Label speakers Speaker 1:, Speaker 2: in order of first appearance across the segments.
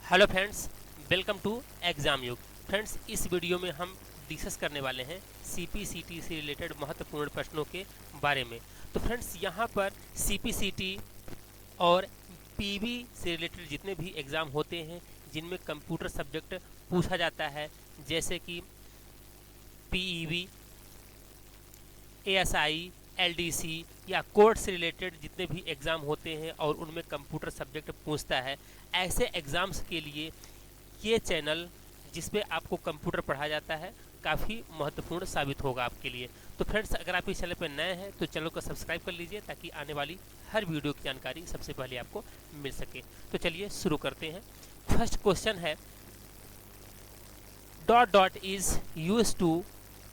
Speaker 1: Hello friends, welcome to exam Yug. Friends, इस video में हम डिस्कस करने वाले हैं सीपीसीटी से रिलेटेड महत्वपूर्ण प्रश्नों के बारे में। तो फ्रेंड्स, यहाँ पर सीपीसीटी और पीवी से रिलेटेड जितने भी एग्ज़ाम होते हैं जिनमें कंप्यूटर सब्जेक्ट पूछा जाता है, जैसे कि पीईवी, एएसआई, एलडीसी या कोर्ट से रिलेटेड जितने भी एग्ज़ाम होते हैं और उनमें कंप्यूटर सब्जेक्ट पूछता है, ऐसे एग्ज़ाम्स के लिए ये चैनल जिसमें आपको कंप्यूटर पढ़ाया जाता है काफ़ी महत्वपूर्ण साबित होगा आपके लिए। तो फ्रेंड्स, अगर आप इस चैनल पर नए हैं तो चैनल को सब्सक्राइब कर लीजिए ताकि आने वाली हर वीडियो की जानकारी सबसे पहले आपको मिल सके। तो चलिए शुरू करते हैं। फर्स्ट क्वेश्चन है, dot dot is use to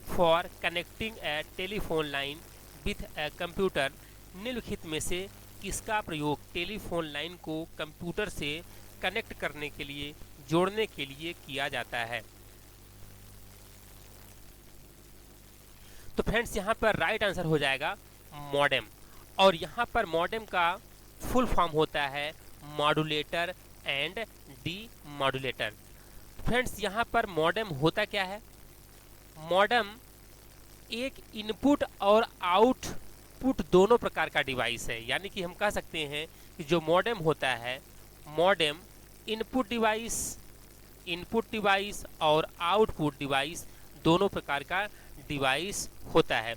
Speaker 1: for connecting a telephone line with a computer. निम्नलिखित में से किसका प्रयोग टेलीफोन लाइन को कंप्यूटर से कनेक्ट करने के लिए, जोड़ने के लिए किया जाता है? तो फ्रेंड्स, यहाँ पर राइट आंसर हो जाएगा मॉडेम। और यहाँ पर मॉडेम का फुल फॉर्म होता है modulator and D modulator. Friends, यहाँ पर मॉडेम होता क्या है? मॉडेम एक इनपुट और आउटपुट दोनों प्रकार का डिवाइस है। यानी कि हम कह सकते हैं कि जो मॉडेम होता है, मॉडेम इनपुट डिवाइस और आउटपुट डिवाइस दोनों प्रकार का डिवाइस होता है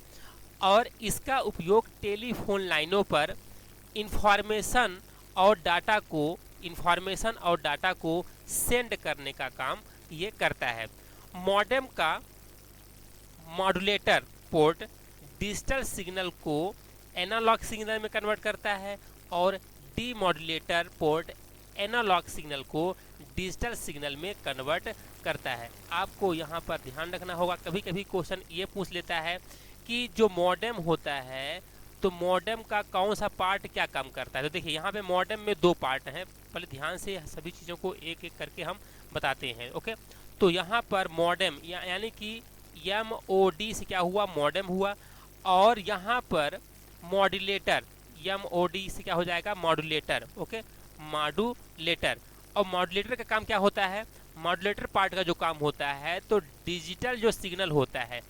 Speaker 1: और इसका उपयोग टेलीफोन लाइनों पर इंफॉर्मेशन और डाटा को सेंड करने का काम ये करता है। मॉडेम का मॉड्यूलेटर पोर्ट डिजिटल सिग्नल को एनालॉग सिग्नल में कन्वर्ट करता है और डीमॉड्यूलेटर पोर्ट एनालॉग सिग्नल को डिजिटल सिग्नल में कन्वर्ट करता है। आपको यहाँ पर ध्यान रखना होगा, कभी कभी क्वेश्चन ये पूछ लेता है कि जो मॉडेम होता है तो मॉडेम का कौन सा पार्ट क्या काम करता है। तो देखिए, यहाँ पे मॉडेम में दो पार्ट हैं। पहले ध्यान से सभी चीज़ों को एक एक करके हम बताते हैं। ओके, तो यहाँ पर मॉडेम यानी कि MOD से क्या हुआ? मॉडेम हुआ। और यहाँ पर मॉड्यूलेटर, MOD से क्या हो जाएगा? मॉड्यूलेटर। Okay, modulator. और मॉड्यूलेटर का काम क्या होता है? मॉड्यूलेटर पार्ट का जो काम होता है, तो डिजिटल जो सिग्नल होता है,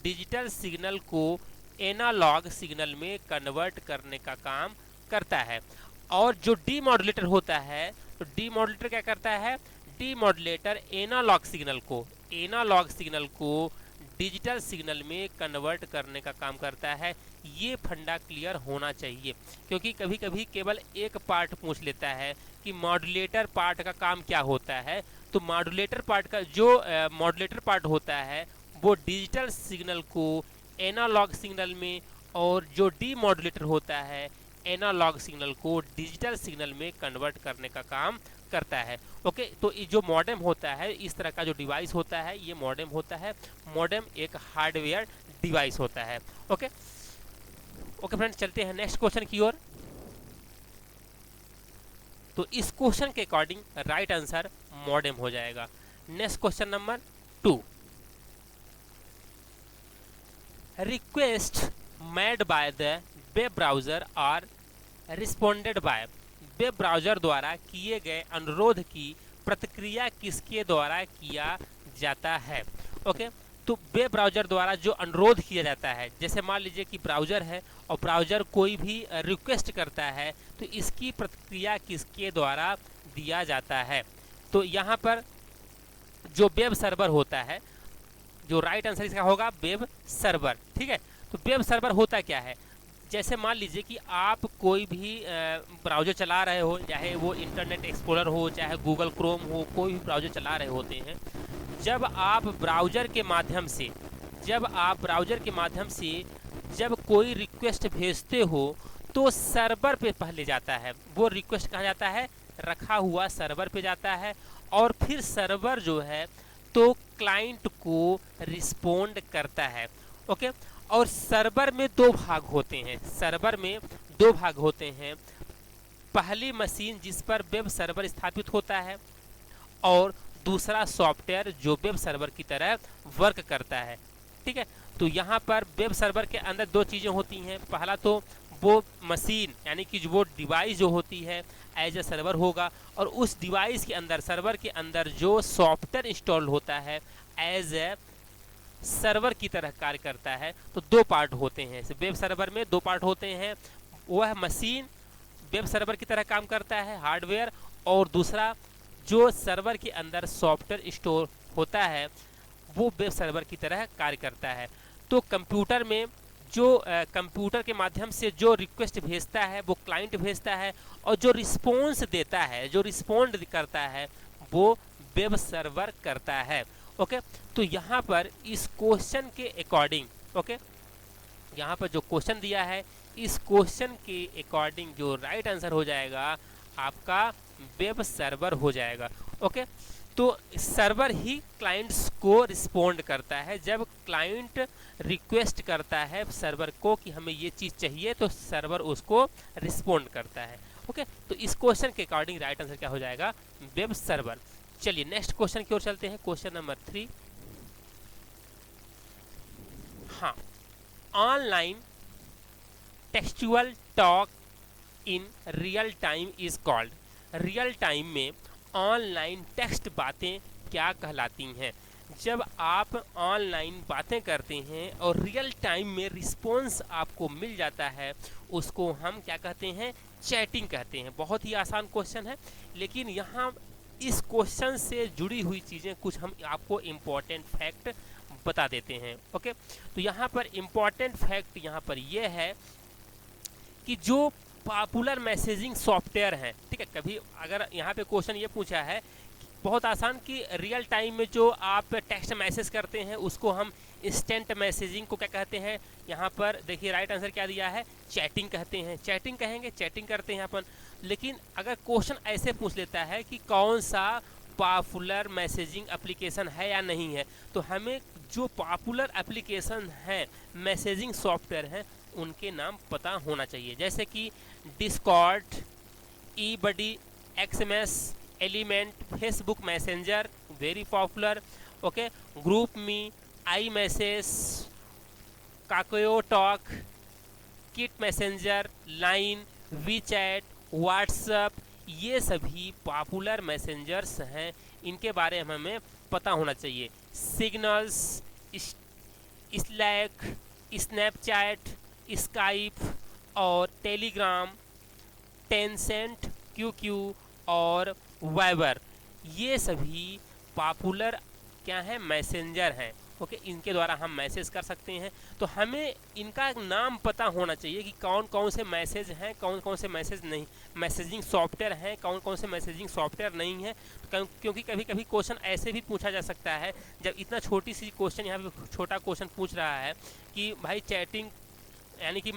Speaker 1: डिजिटल सिग्नल को एनालॉग सिग्नल में कन्वर्ट करने का काम करता है। और जो डीमॉड्यूलेटर होता है, तो डीमॉड्यूलेटर क्या करता है? डीमॉड्यूलेटर एनालॉग सिग्नल को डिजिटल सिग्नल में कन्वर्ट करने का काम करता है। ये फंडा क्लियर होना चाहिए, क्योंकि कभी कभी केवल एक पार्ट पूछ लेता है कि मॉड्यूलेटर पार्ट का काम क्या होता है। तो मॉड्यूलेटर पार्ट का जो मॉड्यूलेटर पार्ट होता है वो डिजिटल सिग्नल को एनालॉग सिग्नल में, और जो डीमॉड्यूलेटर होता है एनालॉग सिग्नल को डिजिटल सिग्नल में कन्वर्ट करने का काम करता है। ओके, तो ये जो मॉडेम होता है, इस तरह का जो डिवाइस होता है, ये मॉडेम होता है। मॉडेम एक हार्डवेयर डिवाइस होता है। ओके फ्रेंड्स, चलते हैं नेक्स्ट क्वेश्चन की ओर। तो इस क्वेश्चन के अकॉर्डिंग राइट आंसर मॉडेम हो जाएगा। Next question number 2, request made by the web browser और रिस्पोंडेड बाय। वेब ब्राउजर द्वारा किए गए अनुरोध की प्रतिक्रिया किसके द्वारा किया जाता है? ओके, तो वेब ब्राउजर द्वारा जो अनुरोध किया जाता है, जैसे मान लीजिए कि ब्राउजर है और ब्राउजर कोई भी रिक्वेस्ट करता है, तो इसकी प्रतिक्रिया किसके द्वारा दिया जाता है? तो यहाँ पर जो वेब सर्वर होता है, जो राइट आंसर इसका होगा वेब सर्वर। ठीक है, तो वेब सर्वर होता क्या है? जैसे मान लीजिए कि आप कोई भी ब्राउज़र चला रहे हो, चाहे वो इंटरनेट एक्सप्लोरर हो, चाहे गूगल क्रोम हो, कोई भी ब्राउज़र चला रहे होते हैं। जब आप ब्राउज़र के माध्यम से जब कोई रिक्वेस्ट भेजते हो तो सर्वर पे पहले जाता है। वो रिक्वेस्ट कहाँ जाता है? रखा हुआ सर्वर पे जाता है, और फिर सर्वर जो है तो क्लाइंट को रिस्पोंड करता है। ओके, और सर्वर में दो भाग होते हैं। पहली मशीन जिस पर वेब सर्वर स्थापित होता है, और दूसरा सॉफ्टवेयर जो वेब सर्वर की तरह वर्क करता है। ठीक है, तो यहाँ पर वेब सर्वर के अंदर दो चीज़ें होती हैं। पहला तो वो मशीन यानी कि वो डिवाइस जो होती है एज ए सर्वर होगा, और उस डिवाइस के अंदर, सर्वर के अंदर जो सॉफ्टवेयर इंस्टॉल होता है एज ए सर्वर की तरह कार्य करता है। तो दो पार्ट होते हैं वेब सर्वर में, दो पार्ट होते हैं। वह मशीन वेब सर्वर की तरह काम करता है, हार्डवेयर, और दूसरा जो सर्वर के अंदर सॉफ्टवेयर स्टोर होता है वो वेब सर्वर की तरह कार्य करता है। तो कंप्यूटर में जो कंप्यूटर के माध्यम से जो रिक्वेस्ट भेजता है वो क्लाइंट भेजता है, और जो रिस्पॉन्स देता है, जो रिस्पॉन्ड करता है वो वेब सर्वर करता है। ओके, तो यहाँ पर इस क्वेश्चन के अकॉर्डिंग, ओके, यहाँ पर जो क्वेश्चन दिया है इस क्वेश्चन के अकॉर्डिंग जो राइट आंसर हो जाएगा आपका वेब सर्वर हो जाएगा। ओके, तो सर्वर ही क्लाइंट्स को रिस्पोंड करता है। जब क्लाइंट रिक्वेस्ट करता है सर्वर को कि हमें ये चीज़ चाहिए तो सर्वर उसको रिस्पोंड करता है। ओके, तो इस क्वेश्चन के अकॉर्डिंग राइट आंसर क्या हो जाएगा, वेब सर्वर। चलिए नेक्स्ट क्वेश्चन की ओर चलते हैं, क्वेश्चन नंबर 3। हाँ, online textual talk in real time is called. Real time में ऑनलाइन टेक्स्ट बातें क्या कहलाती हैं? जब आप ऑनलाइन बातें करते हैं और रियल टाइम में रिस्पॉन्स आपको मिल जाता है उसको हम क्या कहते हैं, चैटिंग कहते हैं। बहुत ही आसान क्वेश्चन है, लेकिन यहाँ इस क्वेश्चन से जुड़ी हुई चीज़ें कुछ हम आपको इम्पोर्टेंट फैक्ट बता देते हैं। ओके, तो यहाँ पर इम्पोर्टेंट फैक्ट यहाँ पर यह है कि जो पॉपुलर मैसेजिंग सॉफ्टवेयर हैं, ठीक है, कभी अगर यहाँ पे क्वेश्चन ये पूछा है बहुत आसान कि रियल टाइम में जो आप टेक्स्ट मैसेज करते हैं उसको हम इंस्टेंट मैसेजिंग को क्या कहते हैं, यहाँ पर देखिए राइट आंसर क्या दिया है, चैटिंग कहते हैं। चैटिंग कहेंगे, चैटिंग करते हैं अपन। लेकिन अगर क्वेश्चन ऐसे पूछ लेता है कि कौन सा पॉपुलर मैसेजिंग एप्लीकेशन है या नहीं है, तो हमें जो पॉपुलर एप्लीकेशन हैं, मैसेजिंग सॉफ्टवेयर हैं, उनके नाम पता होना चाहिए। जैसे कि Discord, e buddy, XMS, Element, Facebook Messenger very popular, okay, GroupMe, iMessage, KakaoTalk, Kik Messenger, Line, WeChat, WhatsApp, ये सभी पॉपुलर मैसेंजर्स हैं, इनके बारे में हमें पता होना चाहिए। सिग्नल्स, स्लैक, स्नैपचैट, स्काइप और टेलीग्राम, टेंसेंट, क्यूक्यू और वाइबर, ये सभी पॉपुलर क्या हैं, मैसेंजर हैं। ओके, इनके द्वारा हम मैसेज कर सकते हैं। तो हमें इनका नाम पता होना चाहिए कि कौन कौन से मैसेज हैं, कौन कौन से मैसेज नहीं, मैसेजिंग सॉफ्टवेयर हैं, कौन कौन से मैसेजिंग सॉफ्टवेयर नहीं है। क्योंकि कभी कभी क्वेश्चन ऐसे भी पूछा जा सकता है, जब इतना छोटी सी क्वेश्चन यहाँ पे छोटा क्वेश्चन पूछ रहा है कि भाई चैटिंग यानी कि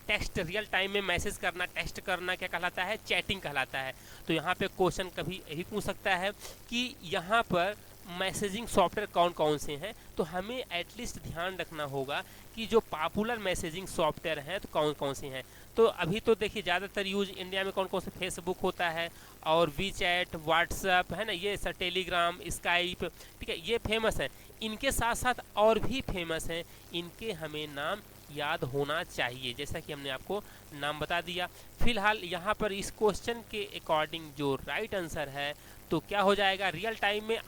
Speaker 1: टेक्स्ट रियल टाइम में मैसेज करना, टेक्स्ट करना क्या कहलाता है, चैटिंग कहलाता है। तो यहाँ पे क्वेश्चन कभी यही पूछ सकता है कि यहाँ पर मैसेजिंग सॉफ्टवेयर कौन कौन से हैं। तो हमें एटलीस्ट ध्यान रखना होगा कि जो पॉपुलर मैसेजिंग सॉफ्टवेयर हैं तो कौन कौन से हैं। तो अभी तो देखिए ज़्यादातर यूज इंडिया में कौन कौन से, फेसबुक होता है और वी चैट, व्हाट्सअप है ना, ये सब, टेलीग्राम, स्काइप, ठीक है, ये फेमस है। इनके साथ साथ और भी फेमस हैं, इनके हमें नाम याद होना चाहिए, जैसा कि हमने आपको नाम बता दिया। फिलहाल यहाँ पर इस क्वेश्चन के अकॉर्डिंग जो राइट आंसर है तो क्या हो जाएगा, रियल टाइम में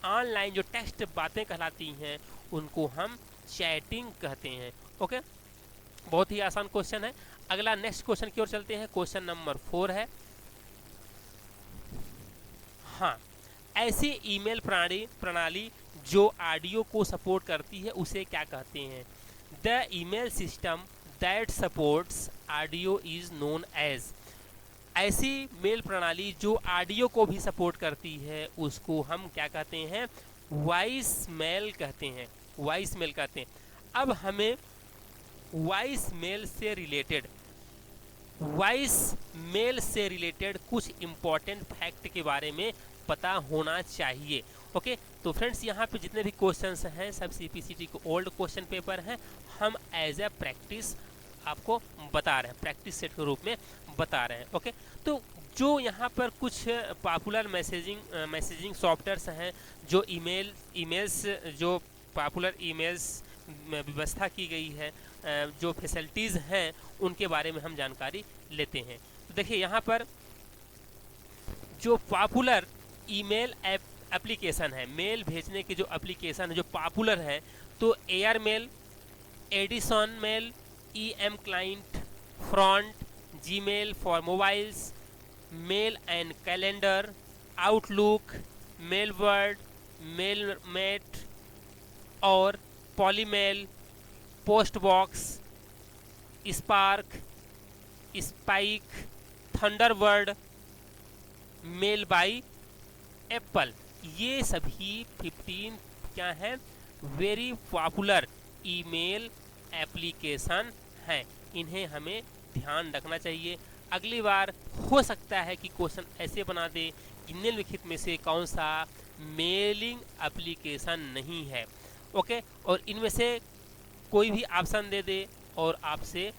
Speaker 1: ऑनलाइन जो टेक्स्ट बातें कहलाती हैं उनको हम चैटिंग कहते हैं। ओके, बहुत ही आसान क्वेश्चन है। अगला नेक्स्ट क्वेश्चन की ओर चलते हैं, क्वेश्चन नंबर 4 है। हाँ, ऐसी ईमेल प्रणाली जो ऑडियो को सपोर्ट करती है उसे क्या कहते हैं? The email system that supports audio is known as. ऐसी मेल प्रणाली जो ऑडियो को भी सपोर्ट करती है उसको हम क्या कहते हैं? वॉइस मेल कहते हैं, वॉइस मेल कहते हैं। अब हमें वॉइस मेल से रिलेटेड कुछ इम्पॉर्टेंट फैक्ट के बारे में पता होना चाहिए। ओके, तो फ्रेंड्स यहाँ पे जितने भी क्वेश्चंस हैं सब CPCT के ओल्ड क्वेश्चन पेपर हैं, हम एज ए प्रैक्टिस आपको बता रहे हैं, प्रैक्टिस सेट के रूप में बता रहे हैं। ओके, तो जो यहाँ पर कुछ पॉपुलर मैसेजिंग सॉफ्टवेयर्स हैं जो ईमेल्स जो पॉपुलर ईमेल्स व्यवस्था की गई है, जो फैसिलिटीज़ हैं उनके बारे में हम जानकारी लेते हैं। तो देखिए यहाँ पर जो पॉपुलर ईमेल एप्लीकेशन है, मेल भेजने के जो एप्लीकेशन है जो पॉपुलर है, तो Airmail, Edison Mail, EM client, Front, Gmail for mobiles, Mail and Calendar, Outlook, Mailbird, MailMate और Polymail, Postbox, Spark, Spike, Thunderbird, Mail by Apple, ये सभी 15 क्या हैं, वेरी पॉपुलर ईमेल एप्लीकेशन हैं। इन्हें हमें ध्यान रखना चाहिए। अगली बार हो सकता है कि क्वेश्चन ऐसे बना दे कि निम्नलिखित में से कौन सा मेलिंग एप्लीकेशन नहीं है, ओके, और इनमें से कोई भी ऑप्शन दे दे और आपसे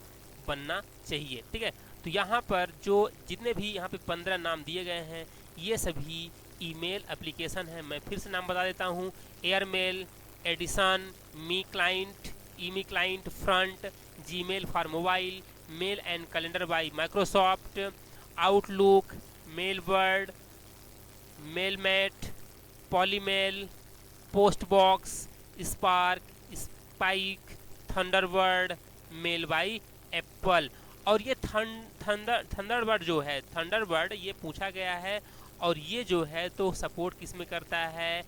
Speaker 1: बनना चाहिए, ठीक है। तो यहाँ पर जो जितने भी यहाँ पे 15 नाम दिए गए हैं, ये सभी ईमेल एप्लीकेशन है। मैं फिर से नाम बता देता हूँ: Airmail, Edison, me client, eM client, Front, Gmail for mobile, Mail and Calendar by Microsoft, Outlook, Mailbird, MailMate, Polymail, Postbox, Spark, Spike, Thunderbird, Mail by Apple. और ये थंडरबर्ड जो है, थंडरबर्ड ये पूछा गया है, और ये जो है तो सपोर्ट किस में करता है,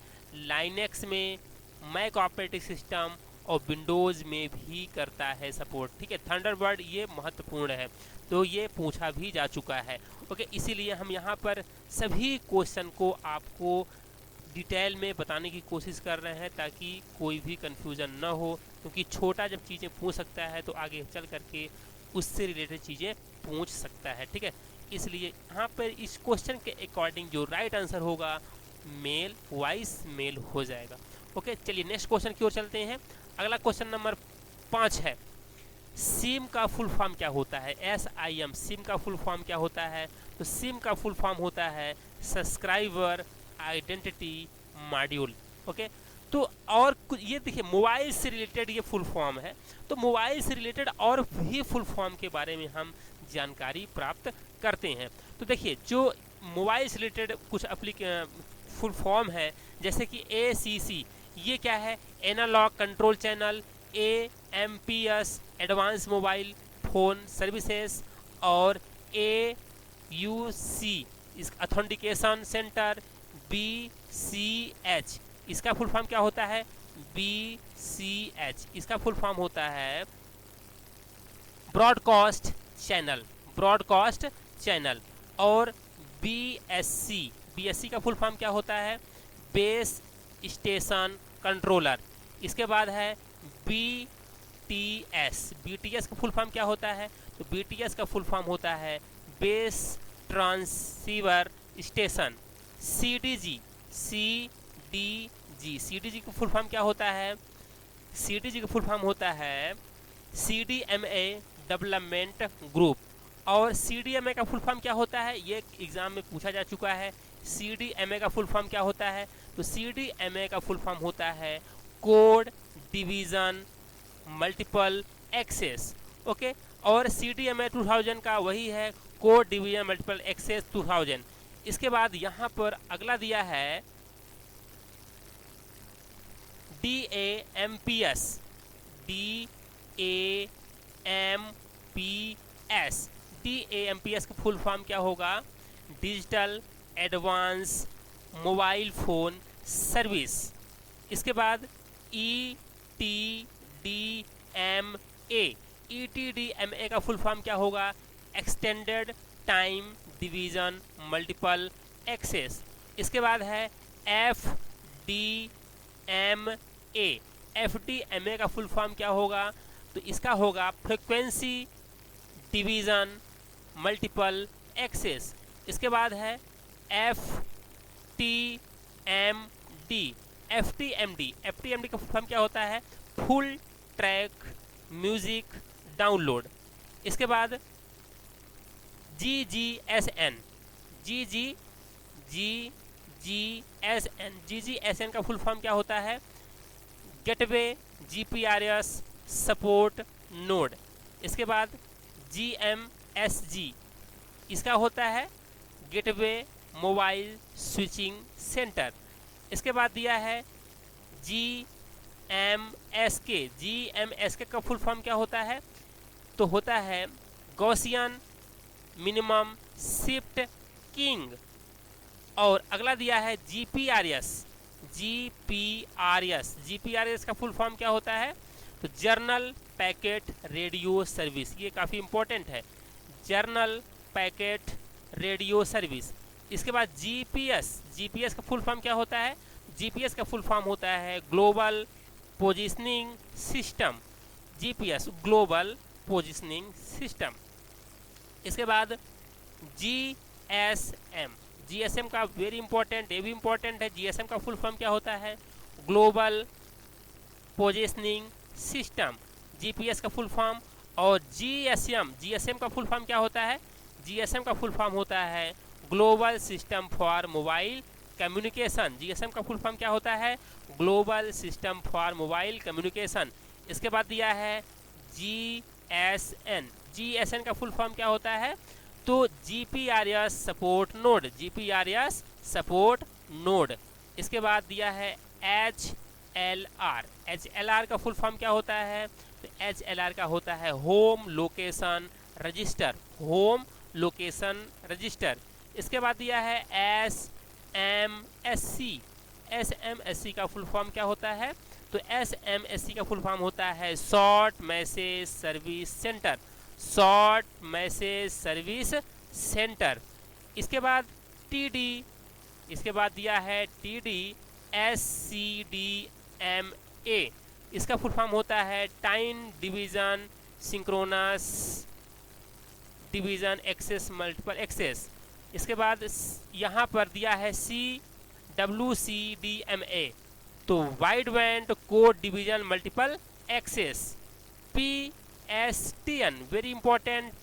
Speaker 1: लाइनेक्स में, मैक ऑपरेटिंग सिस्टम और विंडोज़ में भी करता है सपोर्ट, ठीक है। थंडरबर्ड ये महत्वपूर्ण है, तो ये पूछा भी जा चुका है, ओके। इसीलिए हम यहाँ पर सभी क्वेश्चन को आपको डिटेल में बताने की कोशिश कर रहे हैं ताकि कोई भी कन्फ्यूज़न ना हो, क्योंकि छोटा जब चीज़ें पूछ सकता है तो आगे चल करके उससे रिलेटेड चीज़ें पूछ सकता है, ठीक है। इसलिए यहाँ पर इस क्वेश्चन के अकॉर्डिंग जो राइट आंसर होगा मेल, वॉइस मेल हो जाएगा, ओके। चलिए नेक्स्ट क्वेश्चन की ओर चलते हैं। अगला क्वेश्चन नंबर 5 है, सिम का फुल फॉर्म क्या होता है? SIM, सिम का फुल फॉर्म क्या होता है? तो सिम का फुल फॉर्म होता है सब्सक्राइबर आइडेंटिटी मॉड्यूल, ओके। तो और ये देखिए मोबाइल से रिलेटेड ये फुल फॉर्म है, तो मोबाइल से रिलेटेड और भी फुल फॉर्म के बारे में हम जानकारी प्राप्त करते हैं। तो देखिए जो मोबाइल से रिलेटेड कुछ फुल फॉर्म है, जैसे कि ACC, ये क्या है? Analog control channel, AMPS advance mobile phone services, और AUC is authentication centre, BCH इसका फुल फॉर्म क्या होता है? BCH इसका फुल फॉर्म होता है ब्रॉडकास्ट चैनल, ब्रॉडकास्ट चैनल। और BSC का फुल फॉर्म क्या होता है? Base station controller. इसके बाद है BTS का फुल फॉर्म क्या होता है? तो BTS का फुल फॉर्म होता है बेस ट्रांसीवर स्टेशन। CDG का फुल फॉर्म क्या होता है? CDG का फुल फॉर्म होता है CDMA डेवलपमेंट ग्रुप। और CDMA का फुल फॉर्म क्या होता है? ये एग्जाम में पूछा जा चुका है। CDMA का फुल फॉर्म क्या होता है? तो CDMA का फुल फॉर्म होता है code division multiple access, okay. और CDMA 2000 का वही है कोड डिवीज़न मल्टीपल एक्सेस 2000। इसके बाद यहाँ पर अगला दिया है DAMPS, DAMPS का फुल फॉर्म क्या होगा? Digital advance mobile phone service. इसके बाद ETDMA का फुल फॉर्म क्या होगा? Extended time division multiple access. इसके बाद है FDMA का फुल फॉर्म क्या होगा? तो इसका होगा फ्रीक्वेंसी डिवीज़न मल्टीपल एक्सेस। इसके बाद है FTMD का फॉर्म क्या होता है? Full track music download. इसके बाद GGSN का फुल फॉर्म क्या होता है? Gateway GPRS support node. इसके बाद GMSG, इसका होता है गेटवे मोबाइल स्विचिंग सेंटर। इसके बाद दिया है GMSK। GMSK का फुल फॉर्म क्या होता है? तो होता है गॉसियन मिनिमम शिफ्ट किंग। और अगला दिया है GPRS। GPRS का फुल फॉर्म क्या होता है? तो जर्नल पैकेट रेडियो सर्विस। ये काफ़ी इंपॉर्टेंट है, जर्नल पैकेट रेडियो सर्विस। इसके बाद GPS का फुल फॉर्म क्या होता है? GPS का फुल फॉर्म होता है global positioning system. GPS global positioning system. इसके बाद GSM का वेरी इंपॉर्टेंट, ये भी इंपॉर्टेंट है। GSM का फुल फॉर्म क्या होता है? Global positioning system. GPS का फुल फॉर्म। और GSM का फुल फॉर्म क्या होता है? GSM का फुल फॉर्म होता है global system for mobile communication. GSM का फुल फॉर्म क्या होता है? Global system for mobile communication. इसके बाद दिया है GSN का फुल फॉर्म क्या होता है? तो GPRS support node. GPRS support node. इसके बाद दिया है HLR का फुल फॉर्म क्या होता है? तो HLR का होता है home location register. Home location register. इसके बाद दिया है SMSC का फुल फॉर्म क्या होता है? तो SMSC का फुल फॉर्म होता है short message service centre. Short message service centre. इसके बाद TD, इसके बाद दिया है TDSCDMA। इसका फुल फॉर्म होता है time division synchronous division access multiple access. इसके बाद यहाँ पर दिया है WCDMA, तो wide band code division multiple access. PSTN very important,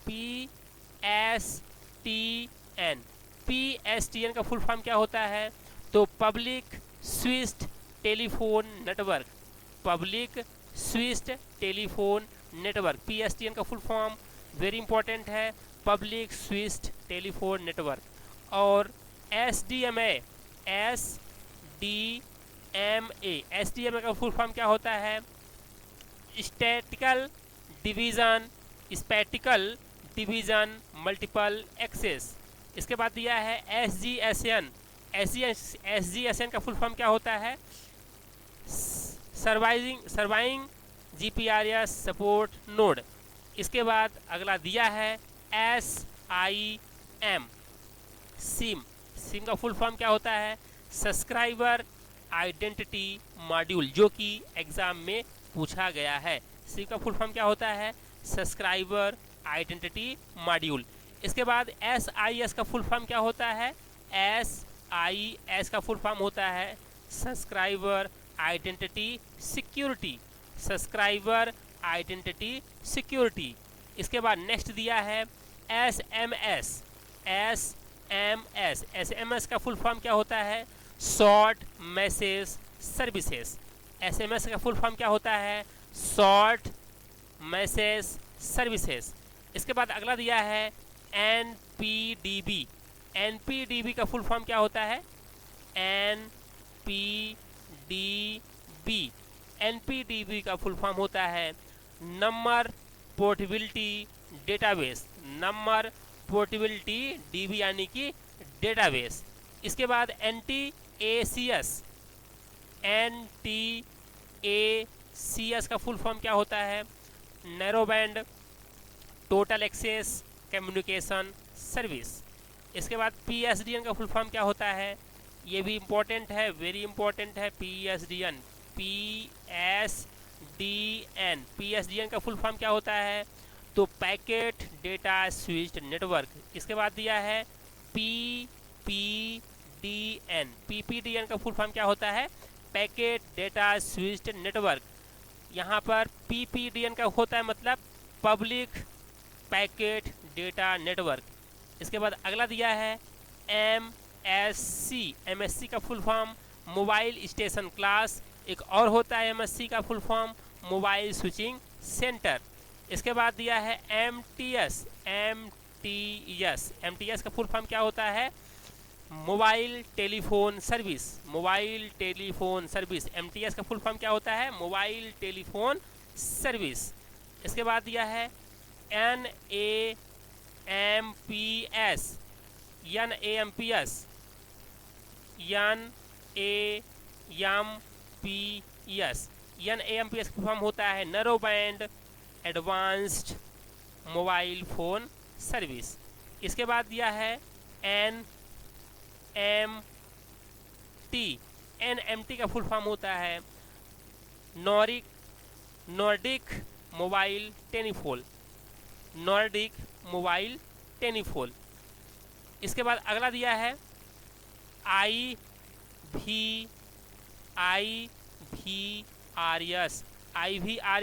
Speaker 1: PSTN का फुल फॉर्म क्या होता है? तो public switched telephone network. Public switched telephone network. PSTN का फुल फॉर्म वेरी इंपॉर्टेंट है, पब्लिक स्विच्ड टेलीफोन नेटवर्क। और SDMA का फुल फॉर्म क्या होता है? Statical division multiple access. इसके बाद दिया है SGSN का फुल फॉर्म क्या होता है? Surviving GPRS support node. इसके बाद अगला दिया है सिम का फुल फॉर्म क्या होता है? सब्सक्राइबर आइडेंटिटी मॉड्यूल, जो कि एग्जाम में पूछा गया है। सिम का फुल फॉर्म क्या होता है? Subscriber identity module. इसके बाद SIS का फुल फॉर्म क्या होता है? SIS का फुल फॉर्म होता है subscriber identity security. Subscriber identity security. इसके बाद नेक्स्ट दिया है SMS का फुल फॉर्म क्या होता है? Short message services. SMS का फुल फॉर्म क्या होता है? Short message services. इसके बाद अगला दिया है NPDB का फुल फॉर्म क्या होता है? NPDB का फुल फॉर्म होता है number portability database. Number portability DB यानी कि डेटाबेस। इसके बाद NTACS का फुल फॉर्म क्या होता है? Narrow band total access communication service. इसके बाद PSDN का फुल फॉर्म क्या होता है? ये भी इम्पोर्टेंट है, वेरी इंपॉर्टेंट है। PSDN का फुल फॉर्म क्या होता है? तो पैकेट डेटा स्विच्ड नेटवर्क। इसके बाद दिया है PPDN का फुल फॉर्म क्या होता है? Packet data switched network. यहाँ पर PPDN का होता है मतलब पब्लिक पैकेट डेटा नेटवर्क। इसके बाद अगला दिया है MSC का full form mobile station class एक और होता है MSC का full form, mobile switching centre. इसके बाद दिया है MTS। MTS का फुल फॉर्म क्या होता है? Mobile telephone service. Mobile telephone service, MTS का फुल फॉर्म क्या होता है? Mobile telephone service. इसके बाद दिया है NAMPS। NAMPS NAMPS का फॉर्म होता है narrow band advanced mobile phone service. इसके बाद दिया है NMT का फुल फॉर्म होता है Nordic mobile telephone. Nordic mobile telephone. इसके बाद अगला दिया है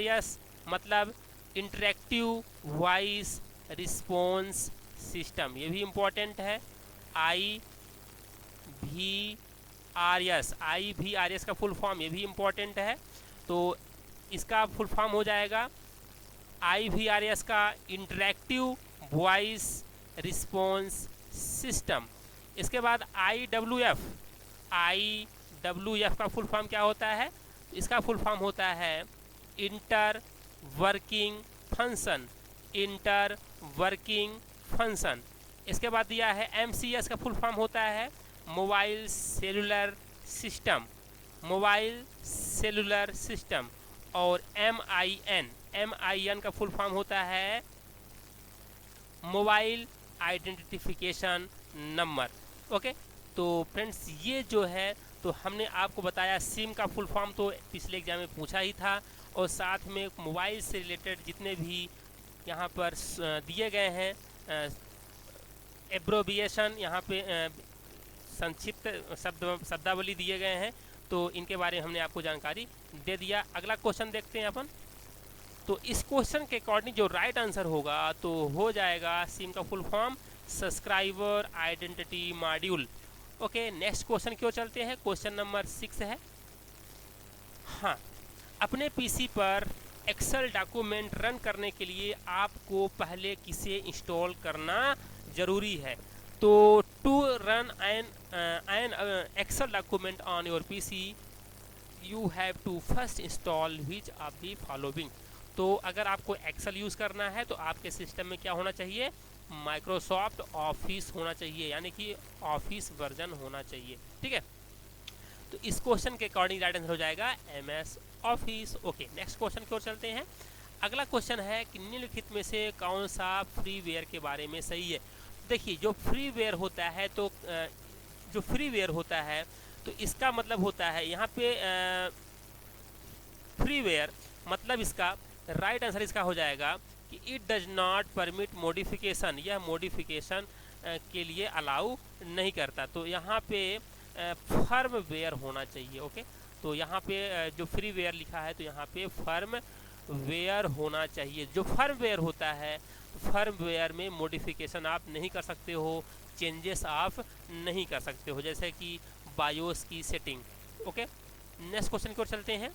Speaker 1: IVRS मतलब इंटरेक्टिव वॉइस रिस्पॉन्स सिस्टम, ये भी इम्पोर्टेंट है। IVRS का फुल फॉर्म ये भी इम्पोर्टेंट है। तो इसका फुल फॉर्म हो जाएगा IVRS का इंटरेक्टिव वॉइस रिस्पॉन्स सिस्टम। इसके बाद IWF का फुल फॉर्म क्या होता है? इसका फुल फॉर्म होता है inter working function. Inter working function. इसके बाद दिया है MCS का फुल फॉर्म होता है mobile cellular system. Mobile cellular system. और MIN का फुल फॉर्म होता है मोबाइल आइडेंटिफिकेशन नंबर। ओके, तो फ्रेंड्स ये जो है तो हमने आपको बताया सिम का फुल फॉर्म तो पिछले एग्जाम में पूछा ही था, और साथ में मोबाइल से रिलेटेड जितने भी यहाँ पर दिए गए हैं एब्रोविएशन, यहाँ पे संक्षिप्त शब्दावली दिए गए हैं, तो इनके बारे में हमने आपको जानकारी दे दिया। अगला क्वेश्चन देखते हैं अपन। तो इस क्वेश्चन के अकॉर्डिंग जो राइट आंसर होगा तो हो जाएगा सिम का full form subscriber identity module. Okay, next question की ओर चलते हैं। क्वेश्चन नंबर 6 है। हाँ, अपने पीसी पर एक्सेल डॉक्यूमेंट रन करने के लिए आपको पहले किसे इंस्टॉल करना ज़रूरी है? तो to run an Excel document on your PC you have to first install which of the following. तो अगर आपको एक्सेल यूज़ करना है तो आपके सिस्टम में क्या होना चाहिए? माइक्रोसॉफ्ट ऑफिस होना चाहिए, यानी कि ऑफिस वर्जन होना चाहिए। ठीक है, तो इस क्वेश्चन के अकॉर्डिंग राइट आंसर हो जाएगा MS office. Okay, next question की ओर चलते हैं। अगला क्वेश्चन है कि निम्नलिखित में से कौन सा फ्रीवेयर के बारे में सही है? देखिए, जो फ्रीवेयर होता है तो जो फ्रीवेयर होता है तो इसका मतलब होता है यहाँ पे फ्रीवेयर मतलब इसका राइट आंसर इसका हो जाएगा कि it does not permit modification. यह मॉडिफिकेशन के लिए अलाउ नहीं करता। तो यहाँ पे फर्मवेयर होना चाहिए। ओके, तो यहाँ पे जो फ्रीवेयर लिखा है तो यहाँ पे फर्मवेयर होना चाहिए। जो फर्मवेयर होता है तो फर्मवेयर में मॉडिफिकेशन आप नहीं कर सकते हो, चेंजेस आप नहीं कर सकते हो, जैसे कि बायोस की सेटिंग। ओके, नेक्स्ट क्वेश्चन की ओर चलते हैं।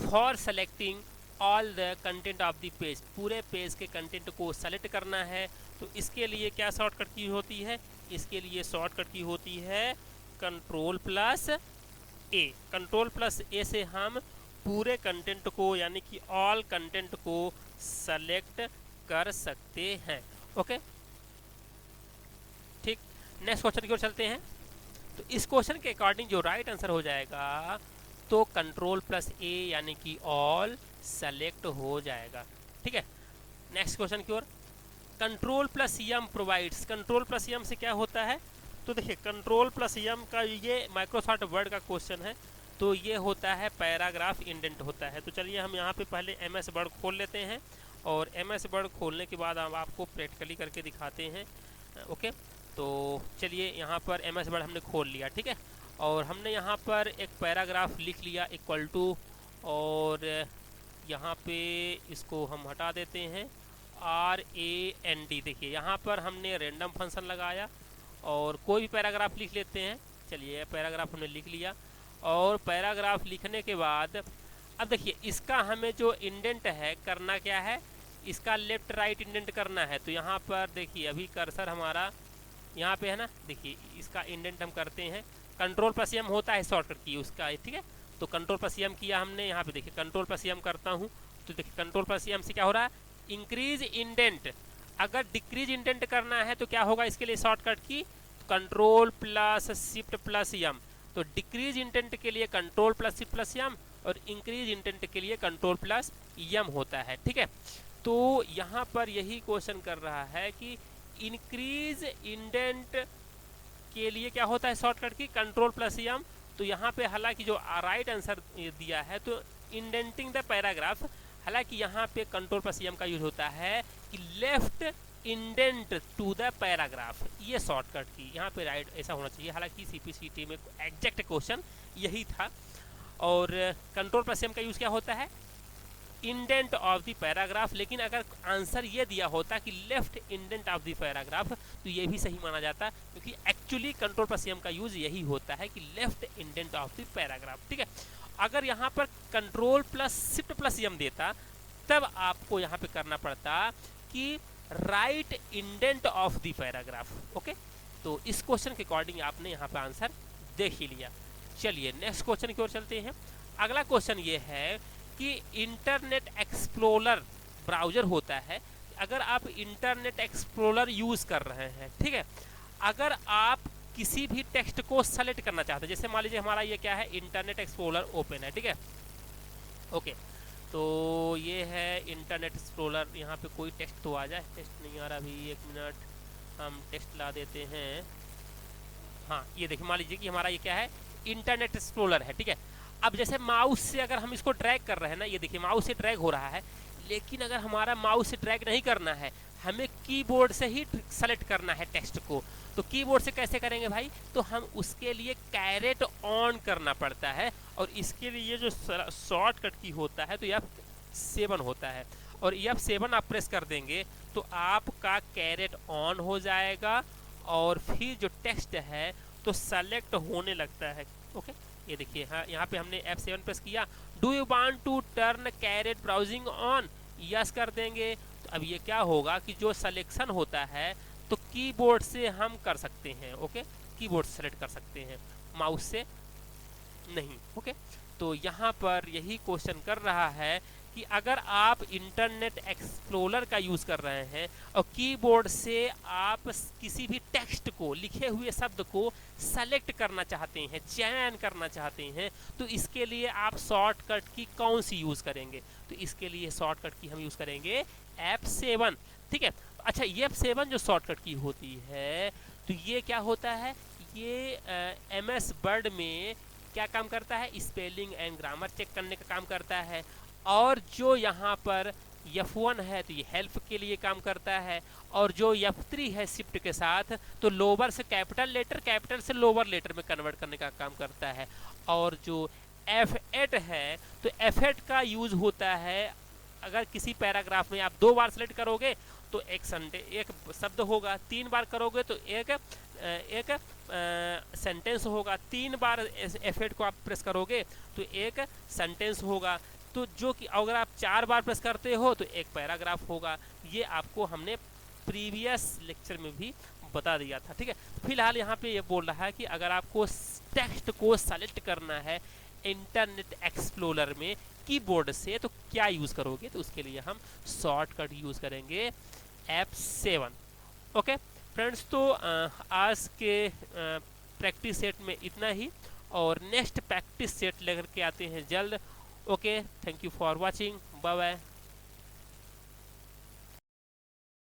Speaker 1: For selecting all the content of the page, पूरे पेज के कंटेंट को सेलेक्ट करना है तो इसके लिए क्या शॉर्टकट की होती है? इसके लिए शॉर्टकट की होती है Ctrl+A। Ctrl+A से हम पूरे कंटेंट को यानी कि ऑल कंटेंट को सेलेक्ट कर सकते हैं। ओके, ठीक, नेक्स्ट क्वेश्चन की ओर चलते हैं। तो इस क्वेश्चन के अकॉर्डिंग जो राइट आंसर हो जाएगा तो Ctrl+A यानी कि ऑल सेलेक्ट हो जाएगा। ठीक है, नेक्स्ट क्वेश्चन की ओर। Ctrl+M प्रोवाइड्स, Ctrl+M से क्या होता है? तो देखिए, Ctrl+M का ये माइक्रोसॉफ्ट वर्ड का क्वेश्चन है, तो ये होता है पैराग्राफ इंडेंट होता है। तो चलिए हम यहाँ पे पहले MS वर्ड खोल लेते हैं, और MS वर्ड खोलने के बाद हम आपको प्रैक्टिकली करके दिखाते हैं। ओके, तो चलिए यहाँ पर MS वर्ड हमने खोल लिया। ठीक है, और हमने यहाँ पर एक पैराग्राफ लिख लिया इक्वल टू, और यहाँ पे इसको हम हटा देते हैं RAND। देखिए यहाँ पर हमने रैंडम फंक्शन लगाया और कोई भी पैराग्राफ लिख लेते हैं। चलिए पैराग्राफ हमने लिख लिया, और पैराग्राफ लिखने के बाद अब देखिए इसका हमें जो इंडेंट है करना क्या है, इसका लेफ्ट राइट इंडेंट करना है। तो यहाँ पर देखिए अभी कर्सर हमारा यहाँ पे है ना, देखिए इसका इंडेंट हम करते हैं, कंट्रोल+M होता है शॉर्टकट की उसका, ठीक है। तो कंट्रोल+M किया हमने, यहाँ पे देखिए कंट्रोल+M करता हूँ तो देखिए कंट्रोल+M से क्या हो रहा है, इंक्रीज इंडेंट। अगर डिक्रीज इंडेंट करना है तो क्या होगा इसके लिए शॉर्टकट की, कंट्रोल+Shift+M। तो डिक्रीज इंडेंट के लिए कंट्रोल+Shift+M और इंक्रीज इंडेंट के लिए कंट्रोल+M होता है, ठीक है। तो यहाँ पर यही क्वेश्चन कर रहा है कि इंक्रीज इंडेंट के लिए क्या होता है शॉर्टकट की, कंट्रोल+M। तो यहाँ पे हालांकि जो राइट आंसर दिया है तो इंडेंटिंग द पैराग्राफ, हालांकि यहाँ पे कंट्रोल+M का यूज होता है कि left indent to the paragraph, ये शॉर्टकट की यहाँ पे राइट ऐसा होना चाहिए। हालांकि CPCT में एग्जैक्ट क्वेश्चन यही था। और कंट्रोल+M का यूज क्या होता है, इंडेंट ऑफ द पैराग्राफ। लेकिन अगर आंसर ये दिया होता कि left indent of the paragraph तो ये भी सही माना जाता, क्योंकि एक्चुअली कंट्रोल+M का यूज यही होता है कि left indent of the paragraph, ठीक है। अगर यहाँ पर कंट्रोल+Shift+M देता तब आपको यहाँ पे करना पड़ता कि right indent of the paragraph, okay. तो इस क्वेश्चन के अकॉर्डिंग आपने यहाँ पे आंसर देख ही लिया। चलिए नेक्स्ट क्वेश्चन की ओर चलते हैं। अगला क्वेश्चन ये है कि इंटरनेट एक्सप्लोरर ब्राउजर होता है। अगर आप इंटरनेट एक्सप्लोरर यूज कर रहे हैं, ठीक है, अगर आप किसी भी टेक्स्ट को सेलेक्ट करना चाहते हैं, जैसे मान लीजिए हमारा ये क्या है, इंटरनेट एक्सप्लोरर ओपन है, ठीक है, ओके। तो ये है इंटरनेट एक्सप्लोरर, यहाँ पे कोई टेक्स्ट तो आ जाए, टेक्स्ट नहीं आ रहा अभी, 1 मिनट हम टेक्स्ट ला देते हैं। हाँ ये देखिए, मान लीजिए कि हमारा ये क्या है, इंटरनेट एक्सप्लोरर है, ठीक है। अब जैसे माउस से अगर हम इसको ड्रैग कर रहे हैं ना, ये देखिए माउस से ड्रैग हो रहा है, लेकिन अगर हमारा माउस से ड्रैग नहीं करना है, हमें कीबोर्ड से ही सेलेक्ट करना है टेक्स्ट को। तो कीबोर्ड से कैसे करेंगे भाई, तो हम उसके लिए कैरेट ऑन करना पड़ता है, और इसके लिए जो शॉर्टकट की होता है तो F7 होता है, और F7 आप प्रेस कर देंगे तो आपका कैरेट ऑन हो जाएगा, और फिर जो टेक्स्ट है तो सेलेक्ट होने लगता है, ओके। ये देखिए हाँ, यहाँ पे हमने F7 प्रेस किया, do you want to turn caret browsing on, yes कर देंगे। तो अब ये क्या होगा कि जो सिलेक्शन होता है तो कीबोर्ड से हम कर सकते हैं, ओके, कीबोर्ड से सेलेक्ट कर सकते हैं, माउस से नहीं, ओके। तो यहाँ पर यही क्वेश्चन कर रहा है कि अगर आप इंटरनेट एक्सप्लोरर का यूज़ कर रहे हैं और कीबोर्ड से आप किसी भी टेक्स्ट को, लिखे हुए शब्द को सेलेक्ट करना चाहते हैं, चयन करना चाहते हैं, तो इसके लिए आप शॉर्टकट की कौन सी यूज़ करेंगे, तो इसके लिए शॉर्टकट की हम यूज़ करेंगे F7, ठीक है। अच्छा ये F7 जो शॉर्टकट की होती है तो ये क्या होता है, ये MS वर्ड में क्या काम करता है, स्पेलिंग एंड ग्रामर चेक करने का काम करता है, और जो यहाँ पर F1 है तो ये हेल्प के लिए काम करता है, और जो F3 है शिफ्ट के साथ तो लोअर से कैपिटल लेटर, कैपिटल से लोअर लेटर में कन्वर्ट करने का काम करता है, और जो F8 है तो F8 का यूज होता है अगर किसी पैराग्राफ में आप 2 बार सेलेक्ट करोगे तो एक शब्द होगा, 3 बार करोगे तो एक सेंटेंस होगा, 3 बार F8 को आप प्रेस करोगे तो एक सेंटेंस होगा, तो जो कि अगर आप 4 बार प्रेस करते हो तो एक पैराग्राफ होगा। ये आपको हमने प्रीवियस लेक्चर में भी बता दिया था, ठीक है। फिलहाल यहाँ पे ये बोल रहा है कि अगर आपको टेक्स्ट को सेलेक्ट करना है इंटरनेट एक्सप्लोरर में कीबोर्ड से तो क्या यूज़ करोगे, तो उसके लिए हम शॉर्टकट यूज़ करेंगे F7, ओके फ्रेंड्स। तो आज के प्रैक्टिस सेट में इतना ही, और नेक्स्ट प्रैक्टिस सेट लेकर के आते हैं जल्द, okay. Thank you for watching, bye bye.